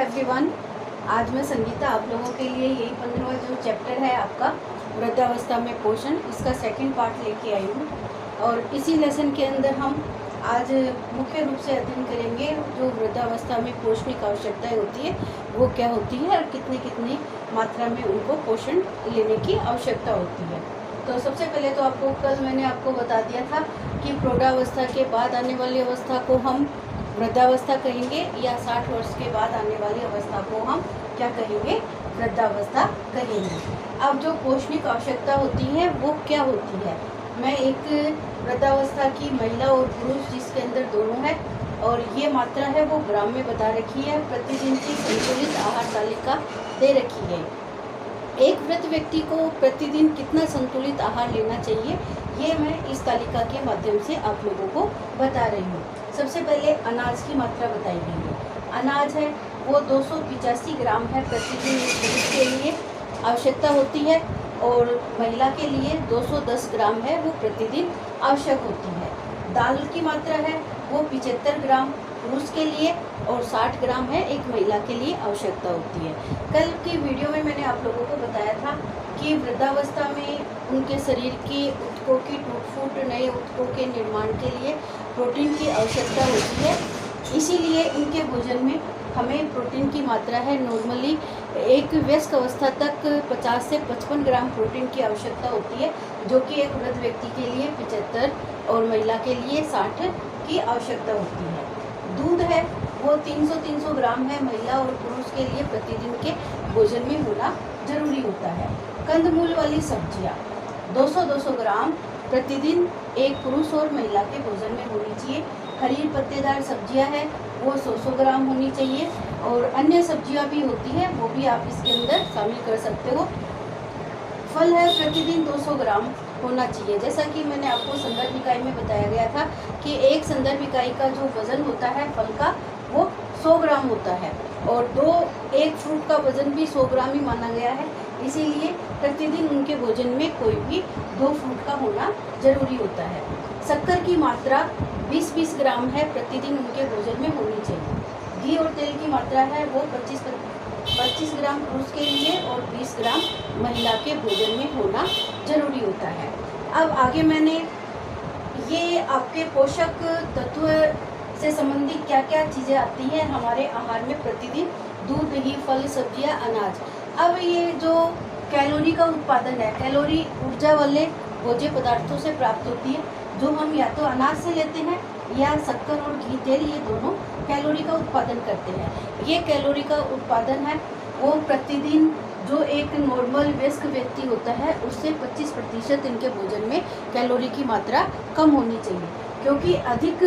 Everyone. आज मैं संगीता आप लोगों के लिए यही 15वां जो चैप्टर है आपका वृद्धावस्था में पोषण, इसका सेकंड पार्ट लेके आई हूँ। और इसी लेसन के अंदर हम आज मुख्य रूप से अध्ययन करेंगे जो वृद्धावस्था में पोषण की आवश्यकताएँ होती है वो क्या होती है और कितनी मात्रा में उनको पोषण लेने की आवश्यकता होती है। तो सबसे पहले तो कल मैंने आपको बता दिया था कि प्रौढ़ावस्था के बाद आने वाली अवस्था को हम वृद्धावस्था कहेंगे या 60 वर्ष के बाद आने वाली अवस्था को हम क्या कहेंगे, वृद्धावस्था कहेंगे। अब जो पोषणिक आवश्यकता होती है वो क्या होती है, मैं एक वृद्धावस्था की महिला और पुरुष जिसके अंदर दोनों है और ये मात्रा है वो ग्राम में बता रखी है। प्रतिदिन की संतुलित आहार तालिका दे रखी है। एक वृद्ध व्यक्ति को प्रतिदिन कितना संतुलित आहार लेना चाहिए ये मैं इस तालिका के माध्यम से आप लोगों को बता रही हूँ। सबसे पहले अनाज की मात्रा बताई गई है। अनाज है वो 285 ग्राम है प्रतिदिन पुरुष के लिए आवश्यकता होती है और महिला के लिए 210 ग्राम है वो प्रतिदिन आवश्यक होती है। दाल की मात्रा है वो 75 ग्राम पुरुष के लिए और 60 ग्राम है एक महिला के लिए आवश्यकता होती है। कल की वीडियो में मैंने आप लोगों को बताया था कि वृद्धावस्था में उनके शरीर की ऊतकों की टूट फूट, नए ऊतकों के निर्माण के लिए प्रोटीन की आवश्यकता होती है। इसीलिए उनके भोजन में हमें प्रोटीन की मात्रा है नॉर्मली एक वयस्क अवस्था तक 50 से 55 ग्राम प्रोटीन की आवश्यकता होती है, जो कि एक वृद्ध व्यक्ति के लिए 75 और महिला के लिए 60 की आवश्यकता होती है। दूध है वो 300 ग्राम है महिला और पुरुष के लिए प्रतिदिन के भोजन में होना जरूरी होता है। कंदमूल वाली सब्जियां 200 ग्राम प्रतिदिन एक पुरुष और महिला के भोजन में होनी चाहिए। हरी पत्तेदार सब्जियां हैं वो 100 ग्राम होनी चाहिए और अन्य सब्जियां भी होती है वो भी आप इसके अंदर शामिल कर सकते हो। फल है प्रतिदिन 200 ग्राम होना चाहिए। जैसा कि मैंने आपको संदर्भ इकाई में बताया गया था कि एक संदर्भ इकाई का जो वजन होता है फल का वो 100 ग्राम होता है और एक फ्रूट का वजन भी 100 ग्राम ही माना गया है। इसीलिए प्रतिदिन उनके भोजन में कोई भी 2 फ्रूट का होना जरूरी होता है। शक्कर की मात्रा 20 ग्राम है प्रतिदिन उनके भोजन में होनी चाहिए। घी और तेल की मात्रा है वो 25 ग्राम पुरुष के लिए और 20 ग्राम महिला के भोजन में होना जरूरी होता है। अब आगे मैंने ये आपके पोषक तत्व से संबंधित क्या क्या चीज़ें आती हैं हमारे आहार में प्रतिदिन, दूध, दही, फल, सब्जियां, अनाज। अब ये जो कैलोरी का उत्पादन है, कैलोरी ऊर्जा वाले भोज्य पदार्थों से प्राप्त होती है जो हम या तो अनाज से लेते हैं या शक्कर और घी, तेल, ये दोनों कैलोरी का उत्पादन करते हैं। ये कैलोरी का उत्पादन है वो प्रतिदिन जो एक नॉर्मल वयस्क व्यक्ति होता है उससे 25% इनके भोजन में कैलोरी की मात्रा कम होनी चाहिए, क्योंकि अधिक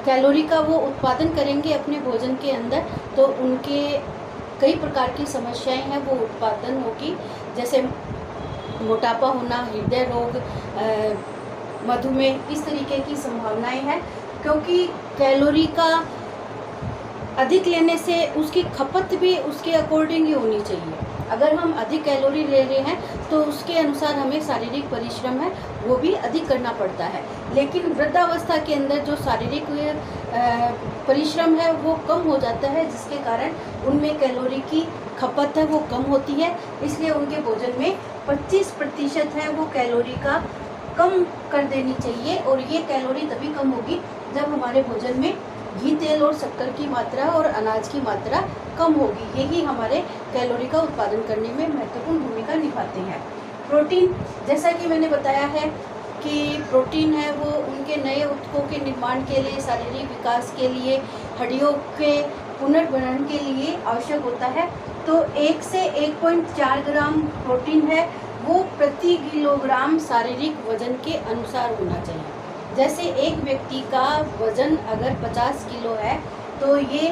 कैलोरी का वो उत्पादन करेंगे अपने भोजन के अंदर तो उनके कई प्रकार की समस्याएं हैं वो उत्पादन होगी, जैसे मोटापा होना, हृदय रोग, मधुमेह, इस तरीके की संभावनाएं हैं। क्योंकि कैलोरी का अधिक लेने से उसकी खपत भी उसके अकॉर्डिंग ही होनी चाहिए। अगर हम अधिक कैलोरी ले रहे हैं तो उसके अनुसार हमें शारीरिक परिश्रम है वो भी अधिक करना पड़ता है। लेकिन वृद्धावस्था के अंदर जो शारीरिक परिश्रम है वो कम हो जाता है, जिसके कारण उनमें कैलोरी की खपत है वो कम होती है। इसलिए उनके भोजन में 25% है वो कैलोरी का कम कर देनी चाहिए और ये कैलोरी तभी कम होगी जब हमारे भोजन में घी, तेल और शक्कर की मात्रा और अनाज की मात्रा कम होगी। यही हमारे कैलोरी का उत्पादन करने में महत्वपूर्ण भूमिका निभाते हैं। प्रोटीन, जैसा कि मैंने बताया है कि प्रोटीन है वो उनके नए ऊतकों के निर्माण के लिए, शारीरिक विकास के लिए, हड्डियों के पुनर्बनन के लिए आवश्यक होता है। तो 1 से 1.4 ग्राम प्रोटीन है वो प्रति किलोग्राम शारीरिक वजन के अनुसार होना चाहिए। जैसे एक व्यक्ति का वजन अगर 50 किलो है तो ये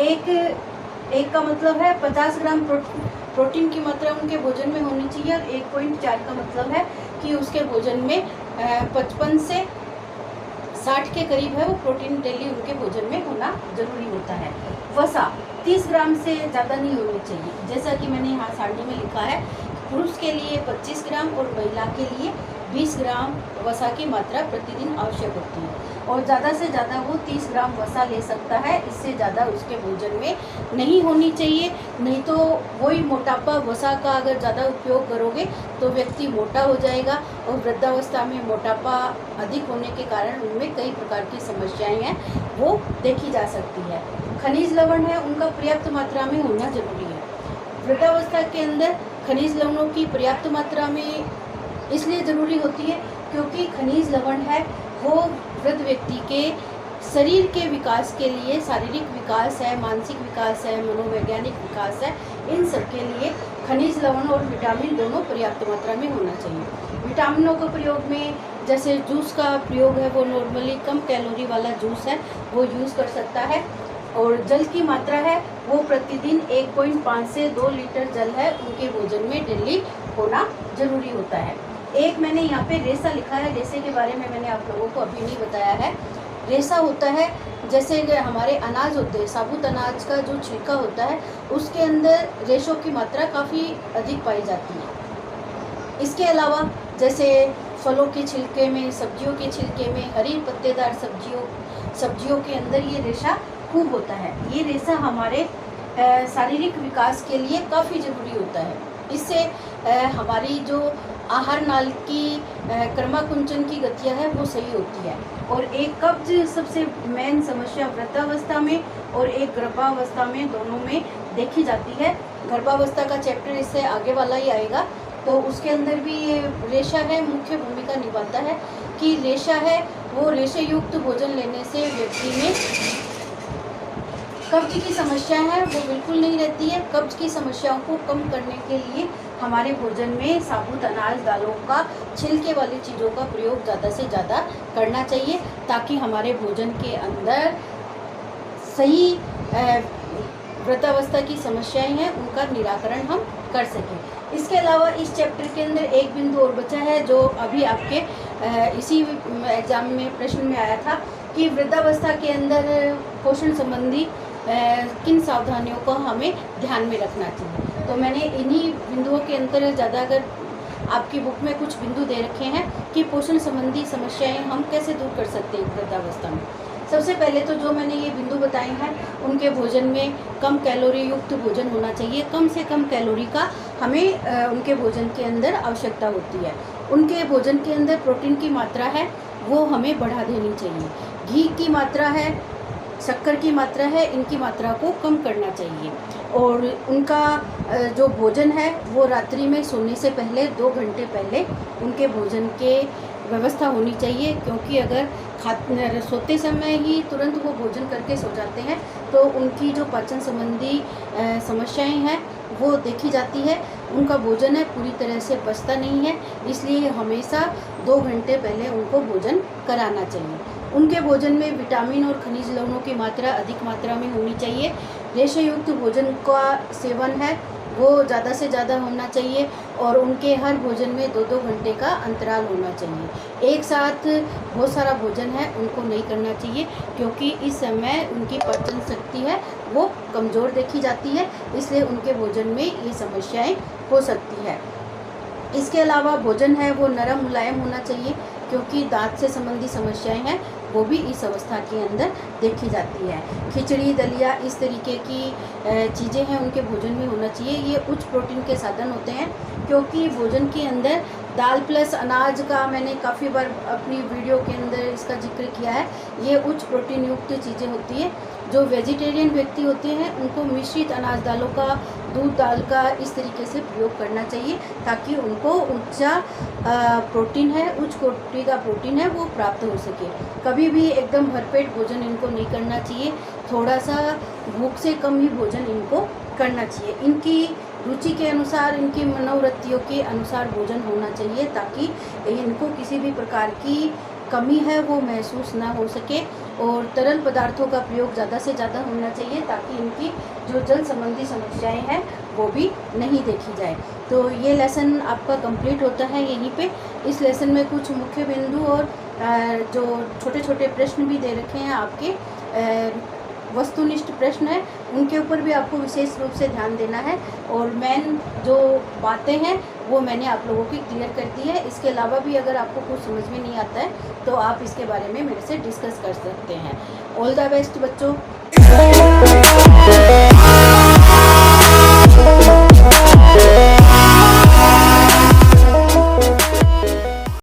एक का मतलब है 50 ग्राम प्रोटीन की मात्रा उनके भोजन में होनी चाहिए और 1.4 का मतलब है कि उसके भोजन में 55 से 60 के करीब है वो प्रोटीन डेली उनके भोजन में होना जरूरी होता है। वसा 30 ग्राम से ज़्यादा नहीं होनी चाहिए। जैसा कि मैंने यहाँ सारणी में लिखा है, पुरुष के लिए 25 ग्राम और महिला के लिए 20 ग्राम वसा की मात्रा प्रतिदिन आवश्यक होती है। और ज़्यादा से ज़्यादा वो 30 ग्राम वसा ले सकता है। इससे ज़्यादा उसके भोजन में नहीं होनी चाहिए, नहीं तो वही मोटापा, वसा का अगर ज़्यादा उपयोग करोगे तो व्यक्ति मोटा हो जाएगा और वृद्धावस्था में मोटापा अधिक होने के कारण उनमें कई प्रकार की समस्याएं हैं वो देखी जा सकती है। खनिज लवण है उनका पर्याप्त मात्रा में होना जरूरी है। वृद्धावस्था के अंदर खनिज लवणों की पर्याप्त मात्रा में इसलिए ज़रूरी होती है क्योंकि खनिज लवण है वो वृद्ध व्यक्ति के शरीर के विकास के लिए, शारीरिक विकास है, मानसिक विकास है, मनोवैज्ञानिक विकास है, इन सब के लिए खनिज लवण और विटामिन दोनों पर्याप्त मात्रा में होना चाहिए। विटामिनों के प्रयोग में जैसे जूस का प्रयोग है वो नॉर्मली कम कैलोरी वाला जूस है वो यूज़ कर सकता है। और जल की मात्रा है वो प्रतिदिन 1.5 से 2 लीटर जल है उनके भोजन में डेली होना जरूरी होता है। एक मैंने यहाँ पे रेसा लिखा है, रेसे के बारे में मैंने आप लोगों को अभी नहीं बताया है। रेसा होता है जैसे हमारे अनाज होते हैं, साबुत अनाज का जो छिलका होता है उसके अंदर रेशों की मात्रा काफ़ी अधिक पाई जाती है। इसके अलावा जैसे फलों के छिलके में, सब्जियों के छिलके में, हरी पत्तेदार सब्जियों के अंदर ये रेशा खूब होता है। ये रेशा हमारे शारीरिक विकास के लिए काफ़ी ज़रूरी होता है। इससे हमारी जो आहार नाल की क्रमाकुंचन की गतियाँ है वो सही होती है। और एक कब्ज सबसे मेन समस्या वृद्धावस्था में और एक गर्भावस्था में दोनों में देखी जाती है। गर्भावस्था का चैप्टर इससे आगे वाला ही आएगा तो उसके अंदर भी ये रेशा है मुख्य भूमिका निभाता है कि रेशा है वो रेशे युक्त भोजन लेने से व्यक्ति में कब्ज की समस्या है वो बिल्कुल नहीं रहती है। कब्ज की समस्याओं को कम करने के लिए हमारे भोजन में साबुत अनाज, दालों का, छिलके वाली चीज़ों का प्रयोग ज़्यादा से ज़्यादा करना चाहिए ताकि हमारे भोजन के अंदर सही वृद्धावस्था की समस्याएं हैं उनका निराकरण हम कर सकें। इसके अलावा इस चैप्टर के अंदर एक बिंदु और बचा है जो अभी आपके इसी एग्ज़ाम में प्रश्न में आया था कि वृद्धावस्था के अंदर पोषण संबंधी किन सावधानियों को हमें ध्यान में रखना चाहिए। तो मैंने इन्हीं बिंदुओं के अंतर ज़्यादा अगर आपकी बुक में कुछ बिंदु दे रखे हैं कि पोषण संबंधी समस्याएं हम कैसे दूर कर सकते हैं वृद्धावस्था में। सबसे पहले तो जो मैंने ये बिंदु बताए हैं उनके भोजन में कम कैलोरी युक्त भोजन होना चाहिए। कम से कम कैलोरी का हमें उनके भोजन के अंदर आवश्यकता होती है। उनके भोजन के अंदर प्रोटीन की मात्रा है वो हमें बढ़ा देनी चाहिए। घी की मात्रा है, शक्कर की मात्रा है, इनकी मात्रा को कम करना चाहिए। और उनका जो भोजन है वो रात्रि में सोने से पहले 2 घंटे पहले उनके भोजन के व्यवस्था होनी चाहिए क्योंकि अगर सोते समय ही तुरंत वो भोजन करके सो जाते हैं तो उनकी जो पाचन संबंधी समस्याएं हैं वो देखी जाती है। उनका भोजन है पूरी तरह से पचता नहीं है, इसलिए हमेशा 2 घंटे पहले उनको भोजन कराना चाहिए। उनके भोजन में विटामिन और खनिज लवणों की मात्रा अधिक मात्रा में होनी चाहिए। रेशे युक्त भोजन का सेवन है वो ज़्यादा से ज़्यादा होना चाहिए और उनके हर भोजन में 2-2 घंटे का अंतराल होना चाहिए। एक साथ बहुत सारा भोजन है उनको नहीं करना चाहिए क्योंकि इस समय उनकी पाचन शक्ति है वो कमज़ोर देखी जाती है, इसलिए उनके भोजन में ये समस्याएं हो सकती है। इसके अलावा भोजन है वो नरम मुलायम होना चाहिए क्योंकि दांत से संबंधी समस्याएं हैं वो भी इस अवस्था के अंदर देखी जाती है। खिचड़ी, दलिया, इस तरीके की चीज़ें हैं उनके भोजन में होना चाहिए। ये उच्च प्रोटीन के साधन होते हैं क्योंकि भोजन के अंदर दाल प्लस अनाज का मैंने काफ़ी बार अपनी वीडियो के अंदर इसका जिक्र किया है। ये उच्च प्रोटीन युक्त चीज़ें होती है। जो वेजिटेरियन व्यक्ति होते हैं उनको मिश्रित अनाज दालों का, दूध दाल का इस तरीके से प्रयोग करना चाहिए ताकि उनको ऊंचा प्रोटीन है, उच्च कोटि का प्रोटीन है वो प्राप्त हो सके। कभी भी एकदम भरपेट भोजन इनको नहीं करना चाहिए, थोड़ा सा भूख से कम ही भोजन इनको करना चाहिए। इनकी रुचि के अनुसार, इनकी मनोवृत्तियों के अनुसार भोजन होना चाहिए ताकि इनको किसी भी प्रकार की कमी है वो महसूस ना हो सके। और तरल पदार्थों का प्रयोग ज़्यादा से ज़्यादा होना चाहिए ताकि इनकी जो जल संबंधी समस्याएं हैं वो भी नहीं देखी जाए। तो ये लेसन आपका कंप्लीट होता है यहीं पे। इस लेसन में कुछ मुख्य बिंदु और जो छोटे छोटे प्रश्न भी दे रखे हैं आपके वस्तुनिष्ठ प्रश्न है उनके ऊपर भी आपको विशेष रूप से ध्यान देना है। और मेन जो बातें हैं वो मैंने आप लोगों की क्लियर कर दी है। इसके अलावा भी अगर आपको कुछ समझ में नहीं आता है तो आप इसके बारे में मेरे से डिस्कस कर सकते हैं। ऑल द बेस्ट बच्चों।